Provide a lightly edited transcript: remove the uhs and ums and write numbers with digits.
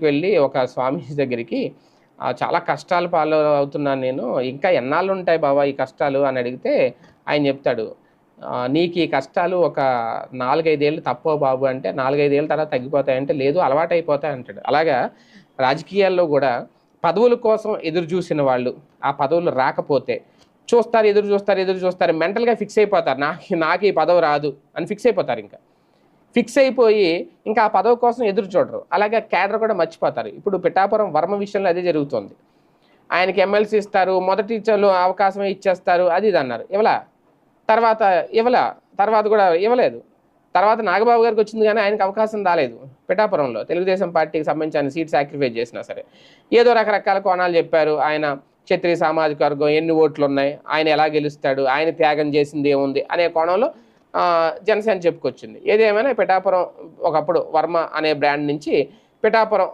వెళ్ళి ఒక స్వామీజీ దగ్గరికి చాలా కష్టాల పాలు అవుతున్నాను నేను. ఇంకా ఎన్నాళ్ళుంటాయి బావ ఈ కష్టాలు అని అడిగితే ఆయన చెప్తాడు. నీకు ఈ కష్టాలు ఒక 4, 5 ఏళ్ళు తప్పవు బాబు అంటే, 4, 5 ఏళ్ళ తర్వాత తగ్గిపోతాయంటే, లేదు అలవాటయిపోతాయి అంటాడు. అలాగా రాజకీయాల్లో గూడా పదవుల కోసం ఎదురు జూసిన వాళ్ళు, ఆ పదవులు రాకపోతే చూస్తారు, ఎదురు జూస్తారు, ఎదురు జూస్తారు. మెంటల్‌గా ఫిక్స్ అయిపోతారు. నాకు ఈ పదవి రాదు అని ఫిక్స్ అయిపోతారింక. ఫిక్స్ అయిపోయి ఇంకా ఆ పదవి కోసం ఎదురు చూడరు. అలాగే క్యాడర్ కూడా మర్చిపోతారు. ఇప్పుడు పిఠాపురం వర్మ విషయంలో అదే జరుగుతోంది. ఆయనకి ఎమ్మెల్సీ ఇస్తారు. మొదటి అవకాశమే ఇచ్చేస్తారు. అది ఇది అన్నారు. తర్వాత ఇవ్వలా. తర్వాత కూడా ఇవ్వలేదు. తర్వాత నాగబాబు గారికొచ్చింది గానీ ఆయనకి అవకాశం రాలేదు పిఠాపురంలో. తెలుగుదేశం పార్టీకి సంబంధించి ఆయన సీట్ సాక్రిఫైస్ చేసినా సరే. ఏదో రకరకాల కోణాలు చెప్పారు. ఆయన క్షత్రియ సామాజిక వర్గం, ఎన్ని ఓట్లున్నాయి, ఆయన ఎలా గెలుస్తాడు, ఆయన త్యాగం చేసింది ఏముంది అనే కోణంలో జనసేన చెప్పుకొచ్చింది. ఏదేమైనా పిఠాపురం ఒకప్పుడు వర్మ అనే బ్రాండ్ నుంచి పిఠాపురం